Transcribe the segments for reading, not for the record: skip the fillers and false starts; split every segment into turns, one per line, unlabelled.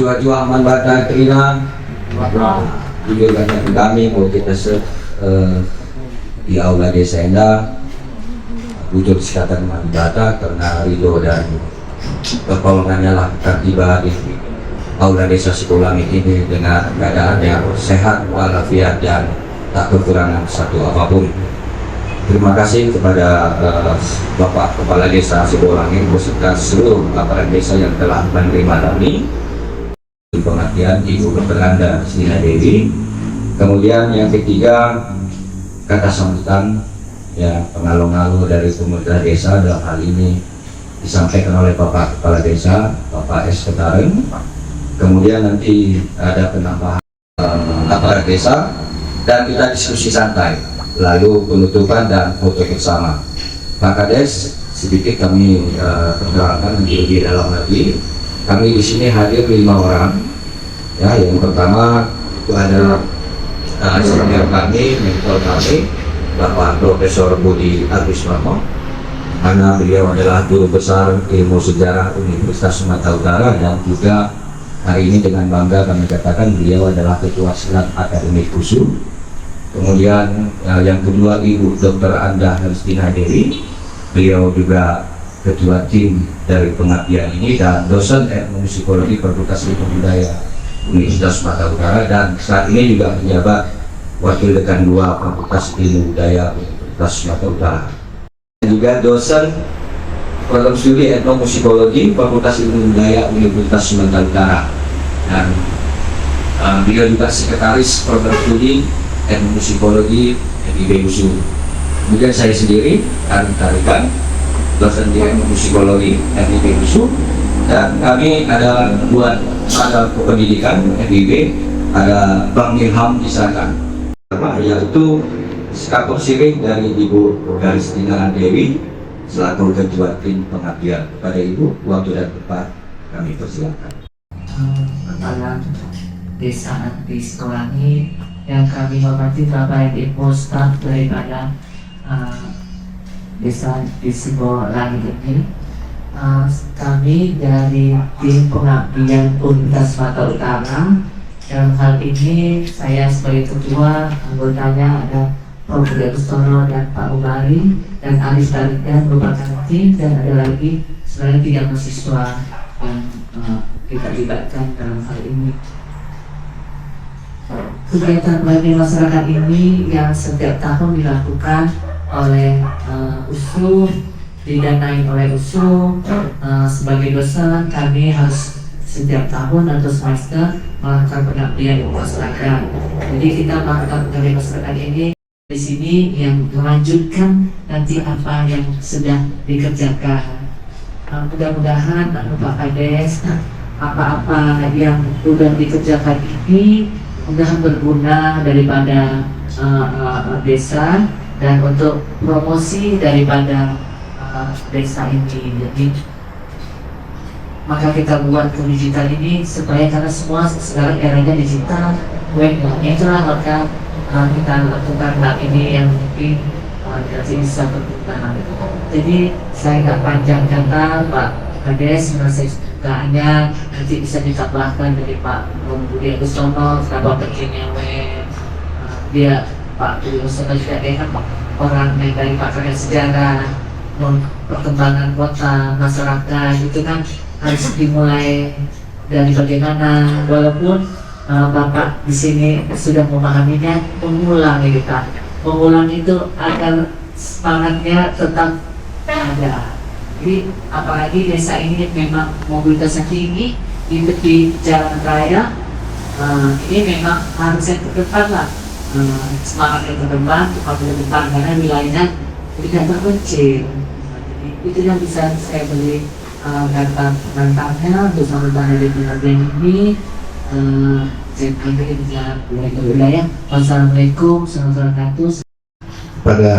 Jua-jua aman bata Trina jujur kata kami mau kita di aula desa Endah wujud kesehatan aman bata karena ridho dan pertolongannya lah tiba di aula desa Sikulangi ini dengan keadaan yang sehat walafiat dan tak kekurangan satu apapun. Terima kasih kepada Bapak Kepala Desa Sikulangi beserta seluruh aparat desa yang telah menerima kami. Pengertian Ibu Dr. Anda Stina Dewi. Kemudian yang ketiga kata sambutan ya pengalu-ngalu dari pemerintah desa dalam hal ini disampaikan oleh Bapak Kepala Desa Bapak S. Ketareng. Kemudian nanti ada penambahan aparat desa dan kita diskusi santai, lalu penutupan dan foto bersama. Pak Kades sedikit kami perkenalkan lebih dalam lagi. Kami di sini hadir 5 orang. Ya, yang pertama itu ada senior kami, mentor kami, Bapak Profesor Budi Agusmarmo, mana beliau adalah guru besar ilmu sejarah Universitas Sumatera Utara dan juga hari ini dengan bangga kami katakan beliau adalah Ketua Senat Akademik USU. Kemudian yang kedua Ibu Dr. Anda Stina Dewi, beliau juga ketua tim dari pengabdian ini dan dosen ilmu psikologi Fakultas Ilmu Budaya Universitas Sumatera Utara dan saat ini juga menjabat wakil dekan 2 Fakultas Ilmu Budaya Universitas Sumatera Utara. Dan juga dosen program studi etnomusikologi Fakultas Ilmu Budaya Universitas Sumatera Utara dan beliau juga sekretaris program studi etnomusikologi FIB USU. Kemudian saya sendiri Karim Tarikan, dosen di psikologi FIB USU, dan kami ada buat ada pendidikan FIB, ada Bang Ilham di sana, yaitu sekapur siring dari Ibu Stina Dewi selaku ketua tim pengabdian. Kepada Ibu, waktu dan tempat kami persilakan.
Kepala Desa di Sikulangi yang kami hormati Bapak Ibu staf daripada Desa di Sikulangi ini, kami dari tim pengabdian Universitas Sumatera Utara. Dalam hal ini saya sebagai ketua, anggotanya ada Pak Budi Agusmarmo dan Pak Ubari dan Aris Tarikan merupakan tim, dan ada lagi sebenarnya 3 mahasiswa yang kita libatkan dalam hal ini. Kegiatan pelayanan masyarakat ini yang setiap tahun dilakukan oleh USU, didanai oleh USU. Sebagai dosen kami harus setiap tahun atau semester melakukan pengabdian masyarakat. Jadi kita melakukan pengabdian masyarakat ini di sini yang melanjutkan nanti apa yang sudah dikerjakan. Mudah-mudahan Pak Kades apa-apa yang sudah dikerjakan ini mudah berguna daripada desa dan untuk promosi daripada desa ini. Jadi maka kita buat ke digital ini supaya karena semua sekarang eranya digital, webnya itulah maka kita lakukan hal ini yang mungkin nanti bisa berguna. Jadi saya nggak panjang kata, Pak Kades merasa kesukaannya nanti bisa ditambahkan dari Pak Budi Agusmarmo, Bapak Pentingnya dia Pak Budi Agusmarmo juga dengan orang dari pakar sejarah, perkembangan kota, masyarakat itu kan harus dimulai dari bagaimana, walaupun Bapak di sini sudah memahaminya, mengulang kita. Mengulang itu agar semangatnya tetap ada. Jadi apalagi desa ini memang mobilitasnya tinggi di jalan raya, ini memang harusnya ke depan lah, semangatnya ke depan, cepat ke depan karena wilayahnya tidak terpencil. Jadi itu yang bisa saya beri data penantangnya untuk sambutan dari pengabdian ini. Saya pikir bisa wilayah. Wassalamualaikum warahmatullahi wabarakatuh.
Pada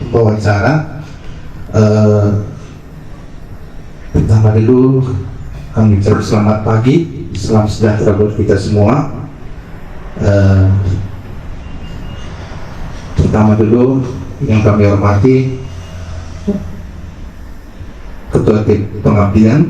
wawancara pertama dulu kami ucap selamat pagi, salam sejahtera buat kita semua. Pertama dulu yang kami hormati Ketua Tim Pengabdian.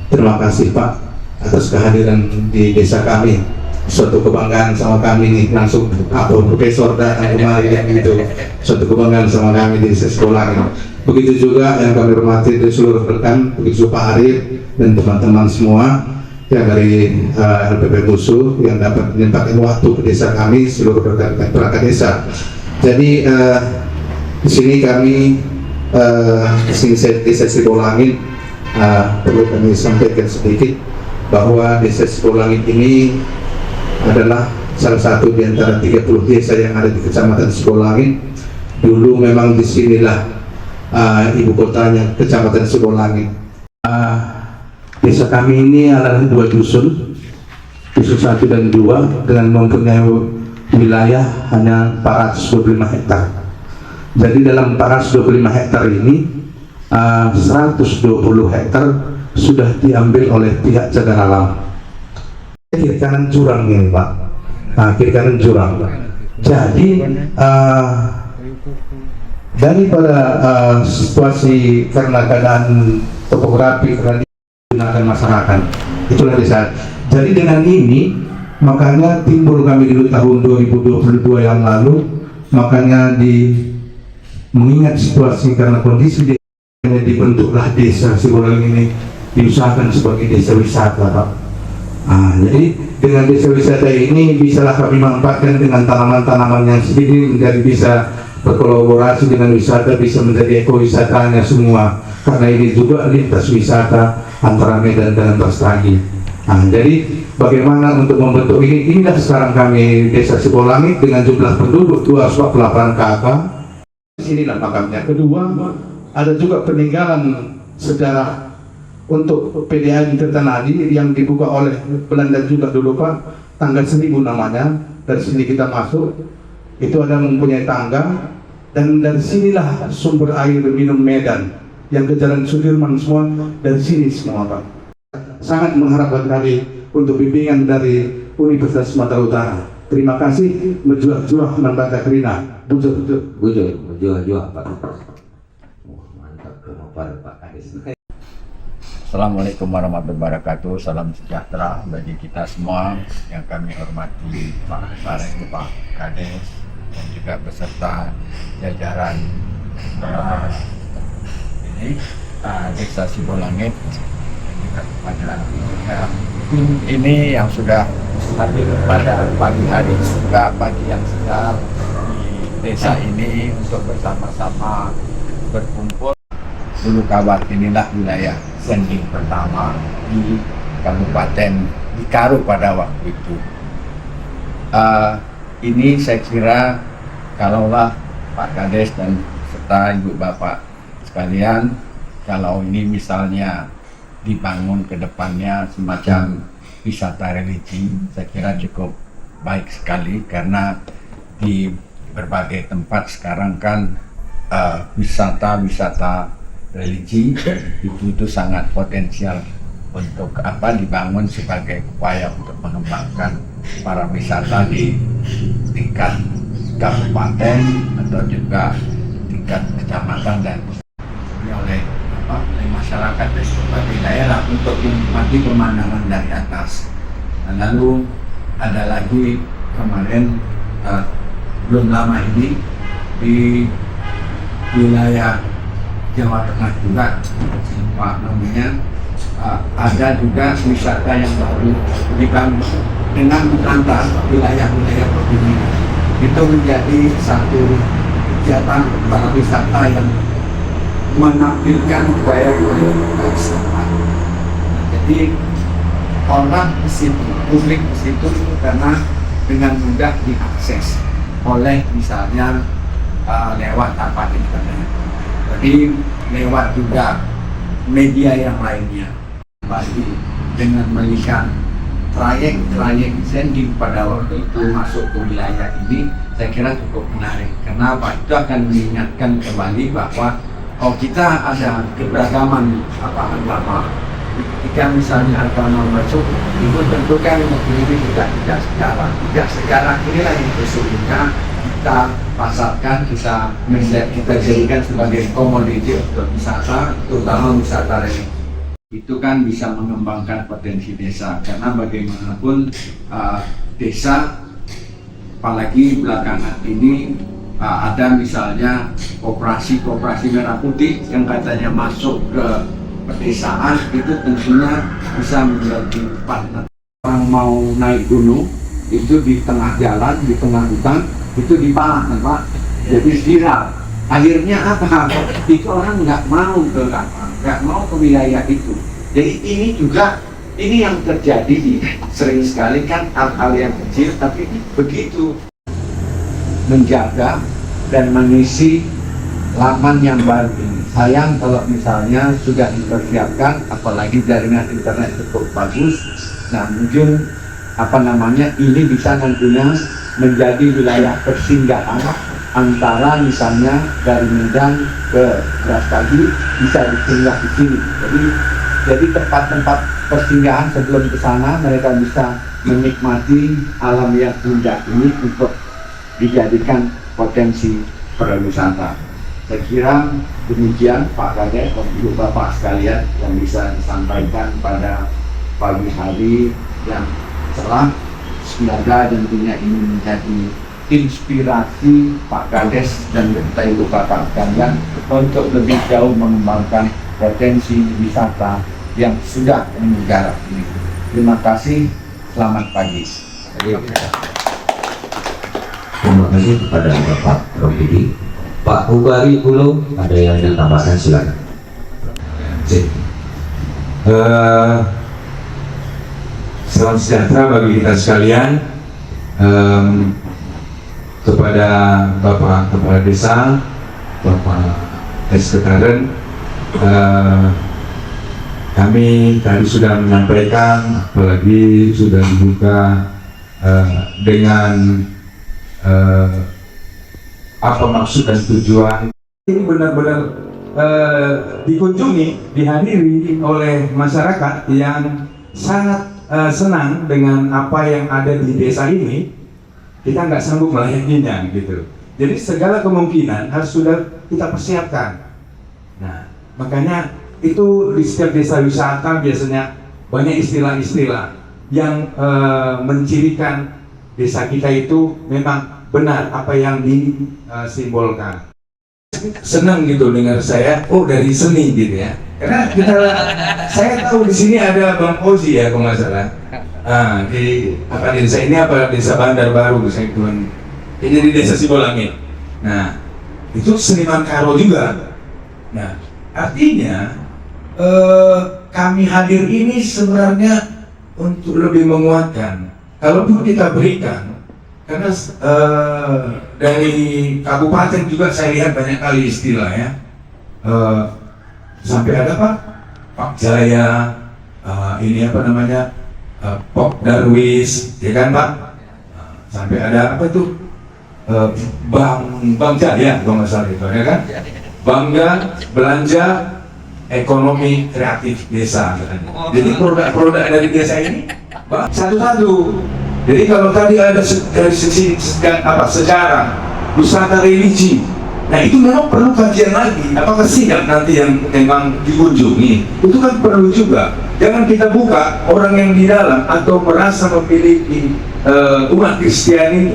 Terima kasih Pak atas kehadiran di desa kami. Suatu kebanggaan sama kami nih, langsung profesor datang kemarin gitu. Suatu kebanggaan sama kami di sekolah ini. Begitu juga yang kami hormati dari seluruh rekan, begitu Pak Arif dan teman-teman semua yang dari LPP Musuh yang dapat menyempatkan waktu ke desa kami, seluruh rekan perangkat desa. Jadi di sini kami di sini desa Sibolangit perlu kami sampaikan sedikit bahwa desa Sibolangit ini adalah salah satu di antara 30 desa yang ada di Kecamatan Sibolangit. Dulu memang disinilah ibu kotanya Kecamatan Sibolangit. Desa kami ini adalah 2 dusun, dusun 1 dan 2 dengan mempunyai wilayah hanya 425 hektar. Jadi dalam 425 hektar ini 120 hektar sudah diambil oleh pihak cagar alam. Kiri kanan jurang ini Pak, kiri kanan jurang. Jadi daripada situasi karena keadaan topografi karena digunakan masyarakat, itulah desa. Jadi dengan ini makanya timbul kami dulu tahun 2022 yang lalu, makanya mengingat situasi karena kondisi dibentuklah desa Sibolangit ini diusahakan sebagai desa wisata Pak. Jadi dengan desa wisata ini bisalah kami manfaatkan dengan tanaman-tanaman yang sedikit menjadi bisa berkolaborasi dengan wisata, bisa menjadi ekowisatanya semua, karena ini juga lintas wisata antara Medan dan Brastagi. Jadi bagaimana untuk membentuk ini? Inilah sekarang kami desa Sibolangit dengan jumlah penduduk 248 kakak. Sinilah makamnya. Kedua, ada juga peninggalan sejarah untuk PDAM Tirtanadi yang dibuka oleh Belanda juga dulu Pak, tangga 1000 namanya. Dari sini kita masuk, itu ada mempunyai tangga, dan dari sinilah sumber air minum Medan yang ke Jalan Sudirman semua dari sini semua Pak. Sangat mengharapkan kami untuk bimbingan dari Universitas Sumatera Utara. Terima kasih. Menjuah-juah membaca Krina.
Bujuh Pak. Mantap kepada Pak Kades.
Assalamualaikum warahmatullahi wabarakatuh. Salam sejahtera bagi kita semua yang kami hormati Pak Sareng, Pak Kades, dan juga beserta jajaran ini Desa Sibolangit dan juga kepada ini yang sudah hadir pada pagi hari, juga pagi yang segar di desa ini untuk bersama-sama berkumpul. Dulu Kawat inilah wilayah sending pertama di Kabupaten Bikaru pada waktu itu. Ini saya kira kalaulah Pak Kades dan serta Ibu Bapak sekalian, kalau ini misalnya dibangun ke depannya semacam wisata religi, saya kira cukup baik sekali, karena di berbagai tempat sekarang kan wisata religi itu sangat potensial untuk dibangun sebagai upaya untuk mengembangkan para wisata di tingkat kabupaten atau juga tingkat kecamatan dan oleh masyarakat dari berbagai daerah untuk menikmati pemandangan dari atas. Dan lalu ada lagi kemarin belum lama ini di wilayah Jawa Tengah juga, Pak namanya, ada juga wisata yang baru dibangun dengan mengantar wilayah-wilayah pegunungan. Itu menjadi satu kegiatan para wisata yang menampilkan budaya keselamatan. Jadi orang ke situ, publik ke situ karena dengan mudah diakses oleh misalnya lewat internet. Jadi lewat juga media yang lainnya. Bagi dengan melihat trayek sending pada waktu itu masuk ke wilayah ini, saya kira cukup menarik. Kenapa? Itu akan mengingatkan kembali bahwa kita ada keberagaman agama. Ketika misalnya agama masuk, itu tentu kan ini tidak sekarang inilah yang sesungguhnya kita pasarkan, kita jadikan sebagai komoditi untuk wisata, terutama wisata religi. itu kan bisa mengembangkan potensi desa, karena bagaimanapun desa, apalagi belakangan ini ada misalnya koperasi merah putih yang katanya masuk ke pedesaan, itu tentunya bisa menjadi partner. Orang mau naik gunung itu di tengah jalan, di tengah hutan itu dipanah, Pak, jadi viral. Akhirnya apa? Itu orang nggak mau ke wilayah itu. Jadi ini juga yang terjadi sering sekali kan, hal-hal yang kecil tapi begitu menjaga dan mengisi laman yang baru ini. Sayang kalau misalnya sudah dipersiapkan, apalagi jaringan internet cukup bagus, nah mungkin ini bisa nantinya menjadi wilayah persinggahan antara misalnya dari Medan ke Brastagi bisa disinggah di sini. Jadi tempat-tempat persinggahan sebelum ke sana mereka bisa menikmati alam yang indah ini untuk dijadikan potensi pariwisata. Saya kira demikian Pak Kades dan Ibu Bapak sekalian yang bisa disampaikan pada pagi hari yang cerah. Semoga tentunya ini menjadi inspirasi Pak Kades dan Ibu Bapak sekalian untuk lebih jauh mengembangkan potensi wisata yang sudah menggarap ini. Terima kasih, selamat pagi.
Terima kasih kepada Bapak Rompidi. Pak Bupari Pulau, ada yang ingin tambahkan, silakan.
Salam sejahtera bagi kita sekalian. Kepada Bapak Kepala Desa, Bapak Sekretariat, kami tadi sudah menyampaikan, apalagi sudah dibuka dengan apa maksud dan tujuan. Ini benar-benar dikunjungi, dihadiri oleh masyarakat yang sangat senang dengan apa yang ada di desa ini. Kita nggak sanggup melayaninya gitu. Jadi segala kemungkinan harus sudah kita persiapkan. Nah, makanya itu di setiap desa wisata biasanya banyak istilah-istilah yang mencirikan desa kita itu memang benar apa yang disimbolkan. Senang gitu dengar saya, oh dari seni gitu ya. Karena saya tahu di sini ada Bang Ozi ya kalau nggak salah. Di desa ini desa Bandar Baru saya bilang. Ini di desa Sibolangit. Nah, itu seniman karo juga. Nah, artinya kami hadir ini sebenarnya untuk lebih menguatkan. Kalaupun kita berikan, karena dari kabupaten juga saya lihat banyak kali istilah ya. Sampai ada Pak Jaya, ini Pok Darwis, ya kan Pak? Sampai ada apa itu? Bang Jaya, kalau nggak salah itu, ya kan? Bangga belanja ekonomi kreatif desa, katanya. Jadi produk-produk dari desa ini satu-satu. Jadi kalau tadi ada dari sisi sejarah, wisata religi, nah itu memang perlu kajian lagi. Apakah siap nanti yang memang dikunjungi? Itu kan perlu juga. Jangan kita buka orang yang di dalam atau merasa memiliki umat Kristiani ini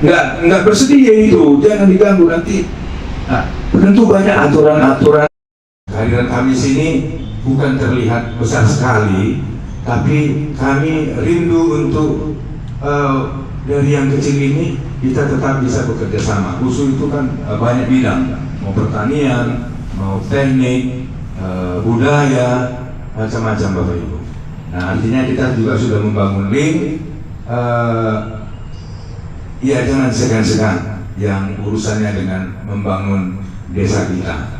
nggak bersedia itu, jangan diganggu nanti. Nah, tentu banyak aturan-aturan. Kehadiran kami sini bukan terlihat besar sekali, tapi kami rindu untuk dari yang kecil ini kita tetap bisa bekerja sama. USU itu kan banyak bidang, mau pertanian, mau teknik, budaya, macam-macam Bapak Ibu. Nah, artinya kita juga sudah membangun link. Ya jangan segan-segan yang urusannya dengan membangun desa kita.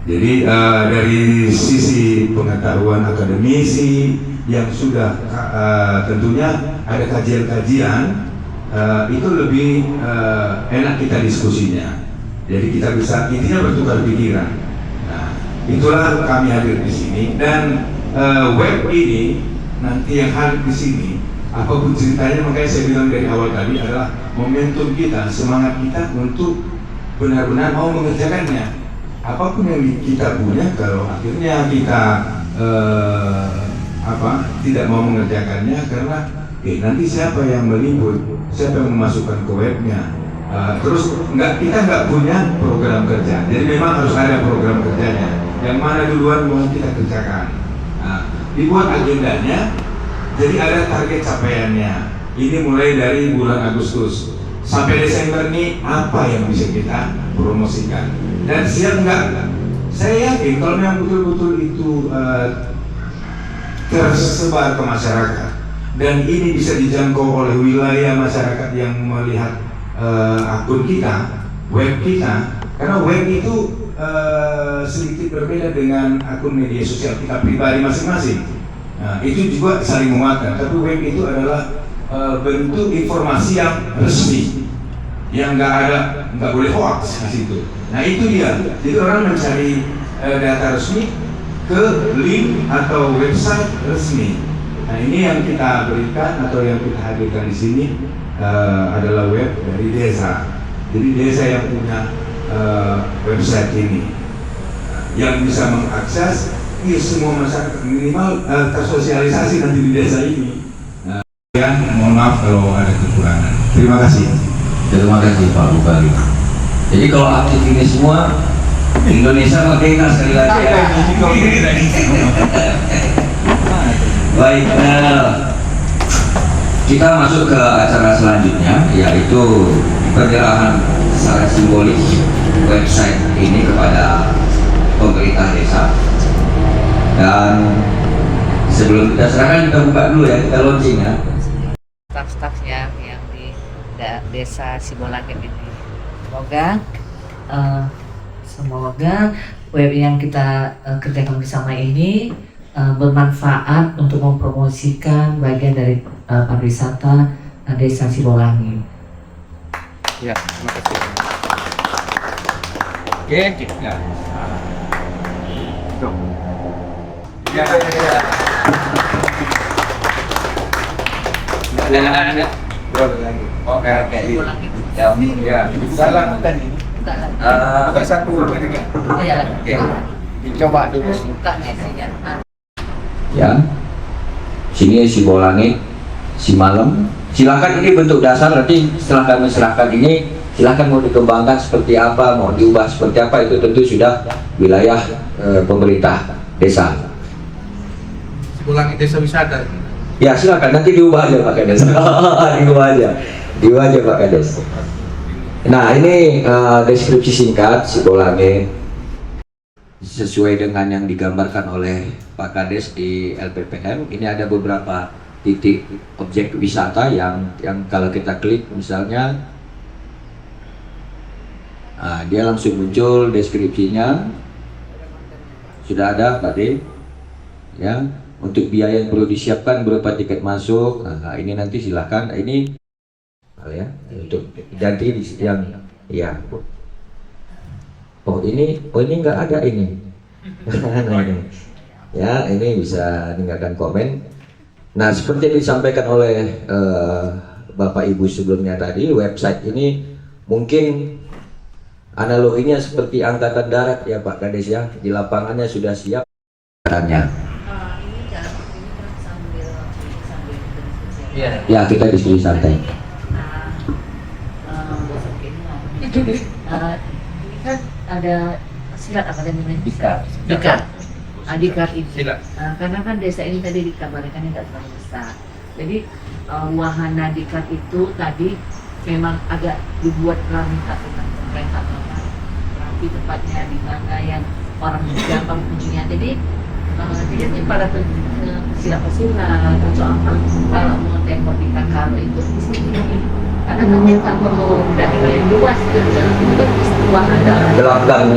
Jadi dari sisi pengetahuan akademisi yang sudah tentunya ada kajian-kajian, itu lebih enak kita diskusinya. Jadi kita bisa intinya bertukar pikiran. Nah, itulah kami hadir di sini dan web ini nanti yang hadir di sini. Apapun ceritanya, makanya saya bilang dari awal tadi adalah momentum kita, semangat kita untuk benar-benar mau mengerjakannya. Apapun yang kita punya, kalau akhirnya kita tidak mau mengerjakannya karena nanti siapa yang meliput, siapa yang memasukkan ke webnya. Terus kita nggak punya program kerja, jadi memang harus ada program kerjanya. Yang mana duluan mau kita kerjakan. Dibuat agendanya, jadi ada target capaiannya. Ini mulai dari bulan Agustus sampai Desember ini apa yang bisa kita promosikan dan siap nggak? Saya yakin kalau memang betul-betul itu tersebar ke masyarakat dan ini bisa dijangkau oleh wilayah masyarakat yang melihat akun kita, web kita, karena web itu sedikit berbeda dengan akun media sosial kita pribadi masing-masing. Nah, itu juga saling menguatkan, tapi web itu adalah bentuk informasi yang resmi, yang nggak boleh hoax di situ. Nah itu dia, jadi orang mencari data resmi ke link atau website resmi. Nah ini yang kita berikan atau yang kita hadirkan di sini adalah web dari desa. Jadi desa yang punya website ini, yang bisa mengakses semua masyarakat, minimal tersosialisasi nanti di desa ini. Mohon maaf kalau ada kekurangan. Terima kasih.
Terima kasih Pak Bupati. Jadi kalau aktif ini semua Indonesia merdeka sekali lagi ya. Baik, kita masuk ke acara selanjutnya, yaitu penyerahan secara simbolis website ini kepada pemerintah desa. Dan sebelum kita serahkan, kita buka dulu ya, kita launching ya.
Staf-stafnya yang di desa Sibolangit ini. Semoga web yang kita kerjakan bersama ini bermanfaat untuk mempromosikan bagian dari pariwisata desa Sibolangit.
Ya, terima kasih. Oke, ya. Tuh. Ya. Ada. Oke. Ya. Salam tadi. Bukan satu.
Iya.
Oke. Dicoba dulu.
Ya, sini Sibolangit, Simalem. Silakan, ini bentuk dasar, nanti setelah kami serahkan ini silakan mau dikembangkan seperti apa, mau diubah seperti apa, itu tentu sudah wilayah pemerintah desa.
Sibolangit Desa Wisata.
Ya silakan, nanti diubah aja Pak Kades. diubah aja Pak Kades. Nah ini deskripsi singkat Sibolangit sesuai dengan yang digambarkan oleh Pak Kades di LPPM. Ini ada beberapa titik objek wisata yang kalau kita klik misalnya, dia langsung muncul deskripsinya, sudah ada Pak D ya. Untuk biaya yang perlu disiapkan berupa tiket masuk, ini nanti silakan, ini ya untuk ganti yang ya. Oh ini nggak ada ini. Nah, ini ya, ini bisa tinggalkan komen. Nah seperti yang disampaikan oleh Bapak Ibu sebelumnya tadi, website ini mungkin analoginya seperti angkatan darat ya Pak Kades ya, di lapangannya sudah siap caranya. Ya kita diskusi santai.
Ini kan ada silat apa namanya? Dikar ini. Karena kan desa ini tadi dikabarkan tidak terlalu besar. Jadi wahana dikar itu tadi memang agak dibuat minta tentang pemerintah tapi tempatnya di mana yang orang gampang kunjunginya. Jadi jadi pada silat-silat atau apa, kalau mau tembok di Kakaro itu di sini. Karena kan kita perlu dana yang luas untuk istilah ada
Gelanggang.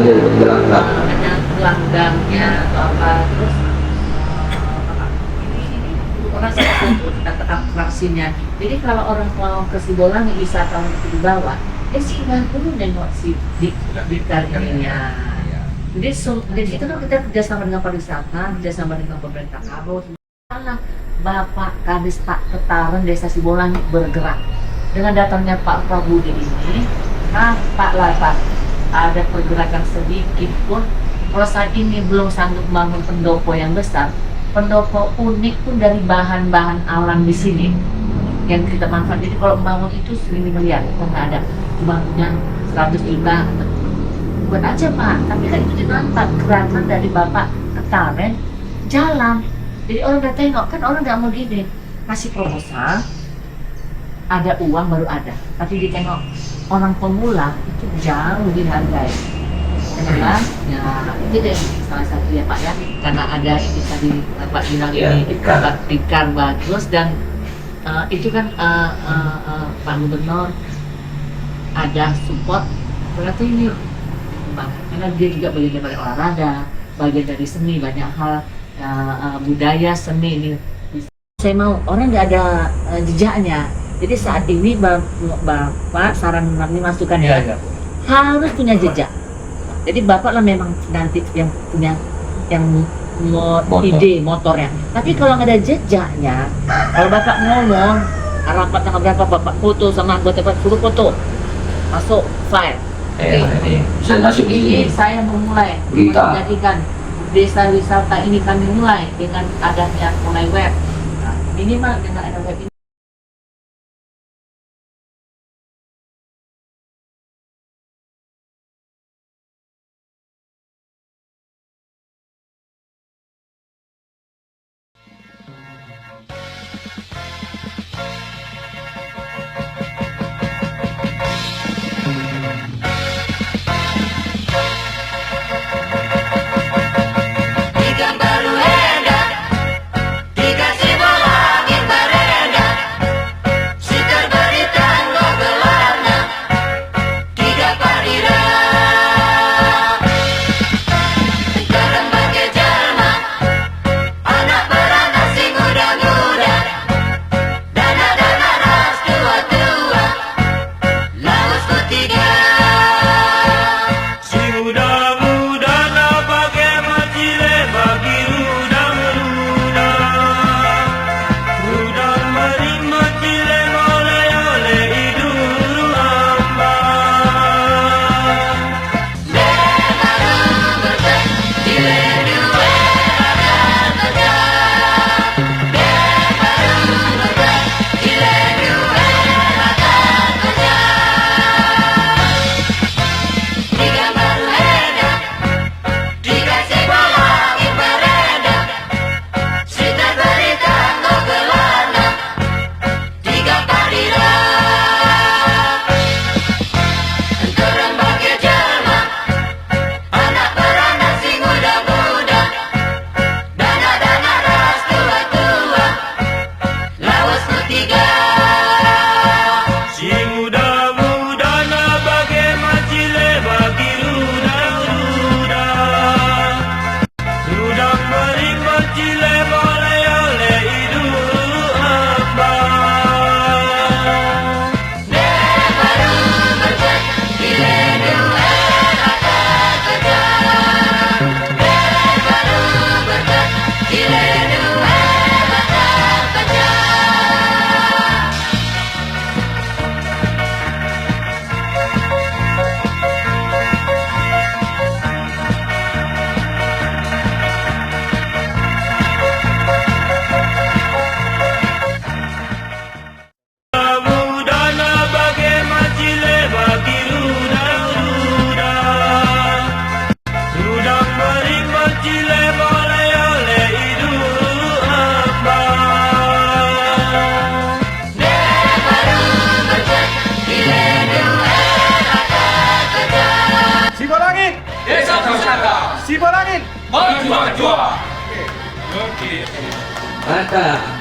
ada gelanggangnya atau apa, terus ini orang satu atraksinya. Jadi kalau orang mau ke Sibolangit wisata itu di bawah, singgah dulu nengok si dikar ininya. Jadi itu kan kita kerjasama dengan pariwisata, kerjasama dengan pemerintah Karo. Bapak Kadis Pak Ketaran Desa Sibolangit bergerak. Dengan datangnya Pak Prabudi ini, nampaklah Pak ada pergerakan sedikit pun Kalau saat ini belum sanggup bangun pendopo yang besar, pendopo unik pun dari bahan-bahan alam di sini yang kita manfaat. Jadi kalau bangun itu sering melihat, nggak ada bangunnya 100 juta, buat aja Pak. Tapi kan itu dimanfaat gerakan dari Bapak Ketaren jalan. Jadi orang udah tengok, kan orang nggak mau gini, kasih proposal, ada uang baru ada. Tapi ditengok orang pemula itu jauh dihargai. Kenapa? Ya itu deh salah satu ya Pak ya, karena ada ini tadi Bapak bilang
Ya,
ini ikan bagus dan itu kan Pak Gubernur ada support berarti ini Bang, karena dia juga bagian dari olahraga, bagian dari seni, banyak hal budaya seni ini. Saya mau orang nggak ada jejaknya. Jadi saat ini Bapak saran kami masukan ya, harus punya jejak. Jadi Bapak lah memang nanti yang punya yang ide motornya. Tapi kalau nggak ada jejaknya, kalau Bapak ngomong rapat tanggal berapa Bapak foto sama anggota Bapak suruh foto, masuk file.
Ini bisa masuk
Ini
ini.
saya memulai
Berita.
menjadikan desa wisata ini kami mulai dengan adanya mulai web. Nah, minimal dengan ada web ini.
Sibolangit,
Mantap.